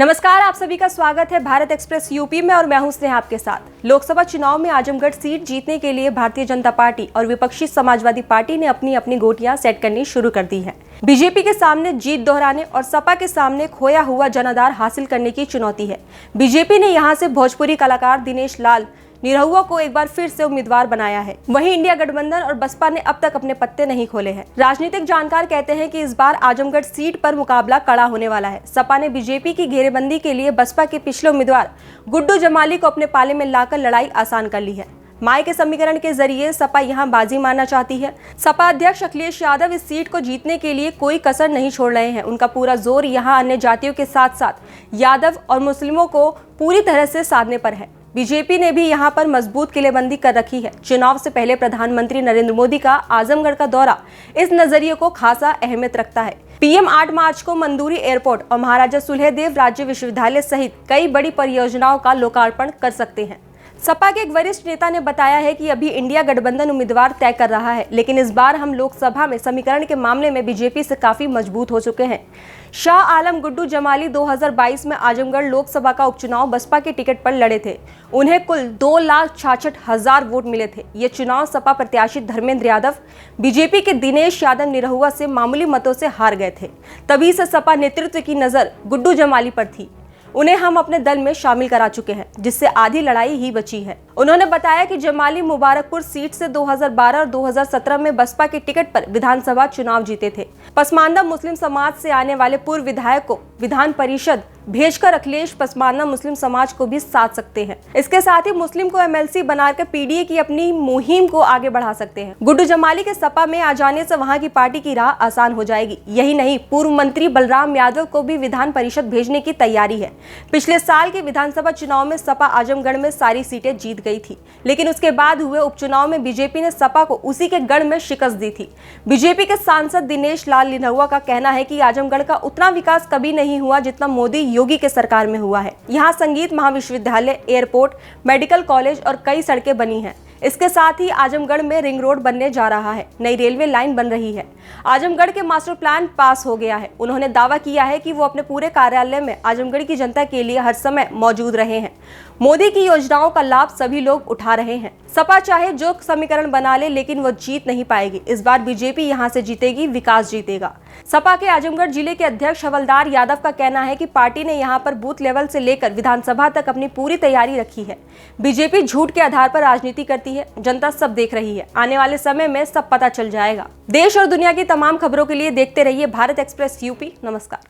नमस्कार, आप सभी का स्वागत है भारत एक्सप्रेस यूपी में और मैं हूं स्नेहा आपके साथ। लोकसभा चुनाव में आजमगढ़ सीट जीतने के लिए भारतीय जनता पार्टी और विपक्षी समाजवादी पार्टी ने अपनी अपनी गोटियां सेट करनी शुरू कर दी है। बीजेपी के सामने जीत दोहराने और सपा के सामने खोया हुआ जनाधार हासिल करने की चुनौती है। बीजेपी ने यहां से भोजपुरी कलाकार दिनेश लाल निरहुआ को एक बार फिर से उम्मीदवार बनाया है। वहीं इंडिया गठबंधन और बसपा ने अब तक अपने पत्ते नहीं खोले हैं। राजनीतिक जानकार कहते हैं कि इस बार आजमगढ़ सीट पर मुकाबला कड़ा होने वाला है। सपा ने बीजेपी की घेरेबंदी के लिए बसपा के पिछले उम्मीदवार गुड्डू जमाली को अपने पाले में लाकर लड़ाई आसान कर ली है। माई के समीकरण के जरिए सपा यहां बाजी मारना चाहती है। सपा अध्यक्ष अखिलेश यादव इस सीट को जीतने के लिए कोई कसर नहीं छोड़ रहे हैं। उनका पूरा जोर यहां अन्य जातियों के साथ साथ यादव और मुस्लिमों को पूरी तरह से साधने पर है। बीजेपी ने भी यहां पर मजबूत किलेबंदी कर रखी है। चुनाव से पहले प्रधानमंत्री नरेंद्र मोदी का आजमगढ़ का दौरा इस नजरिए को खासा अहमियत रखता है। पीएम 8 मार्च को मंदूरी एयरपोर्ट और महाराजा सुहेलदेव राज्य विश्वविद्यालय सहित कई बड़ी परियोजनाओं का लोकार्पण कर सकते हैं। सपा के एक वरिष्ठ नेता ने बताया है कि अभी इंडिया गठबंधन उम्मीदवार तय कर रहा है, लेकिन इस बार हम लोकसभा में समीकरण के मामले में बीजेपी से काफी मजबूत हो चुके हैं। शाह आलम गुड्डू जमाली 2022 में आजमगढ़ लोकसभा का उपचुनाव बसपा के टिकट पर लड़े थे। उन्हें कुल 2,66,000 वोट मिले थे। ये चुनाव सपा प्रत्याशी धर्मेंद्र यादव बीजेपी के दिनेश यादव निरहुआ से मामूली मतों से हार गए थे। तभी से सपा नेतृत्व की नजर गुड्डू जमाली पर थी। उन्हें हम अपने दल में शामिल करा चुके हैं, जिससे आधी लड़ाई ही बची है। उन्होंने बताया कि जमाली मुबारकपुर सीट से 2012 और 2017 में बसपा के टिकट पर विधानसभा चुनाव जीते थे। पसमानदा मुस्लिम समाज से आने वाले पूर्व विधायक को विधान परिषद भेजकर अखिलेश पसमानदा मुस्लिम समाज को भी साध सकते हैं। इसके साथ ही मुस्लिम को एमएलसी बनाकर पीडीए की अपनी मुहिम को आगे बढ़ा सकते हैं। गुड्डू जमाली के सपा में आ जाने से वहां की पार्टी की राह आसान हो जाएगी। यही नहीं, पूर्व मंत्री बलराम यादव को भी विधान परिषद भेजने की तैयारी है। पिछले साल के विधानसभा चुनाव में सपा आजमगढ़ में सारी सीटें जीत गई थी, लेकिन उसके बाद हुए उपचुनाव में बीजेपी ने सपा को उसी के गढ़ में शिकस्त दी थी। बीजेपी के सांसद दिनेश लाल निरहुआ का कहना है कि आजमगढ़ का उतना विकास कभी नहीं हुआ जितना मोदी योगी के सरकार में हुआ है। यहाँ संगीत महाविश्वविद्यालय, एयरपोर्ट, मेडिकल कॉलेज और कई सड़कें बनी हैं। इसके साथ ही आजमगढ़ में रिंग रोड बनने जा रहा है, नई रेलवे लाइन बन रही है। आजमगढ़ के मास्टर प्लान पास हो गया है। उन्होंने दावा किया है कि वो अपने पूरे कार्यालय में आजमगढ़ की जनता के लिए हर समय मौजूद रहे हैं। मोदी की योजनाओं का लाभ सभी लोग उठा रहे हैं। सपा चाहे जो समीकरण बना ले, लेकिन वो जीत नहीं पाएगी। इस बार बीजेपी यहां से जीतेगी, विकास जीतेगा। सपा के आजमगढ़ जिले के अध्यक्ष हवलदार यादव का कहना है कि पार्टी ने यहां पर बूथ लेवल से लेकर विधानसभा तक अपनी पूरी तैयारी रखी है। बीजेपी झूठ के आधार पर राजनीति करती है, जनता सब देख रही है। आने वाले समय में सब पता चल जाएगा। देश और दुनिया की तमाम खबरों के लिए देखते रहिए भारत एक्सप्रेस यूपी। नमस्कार।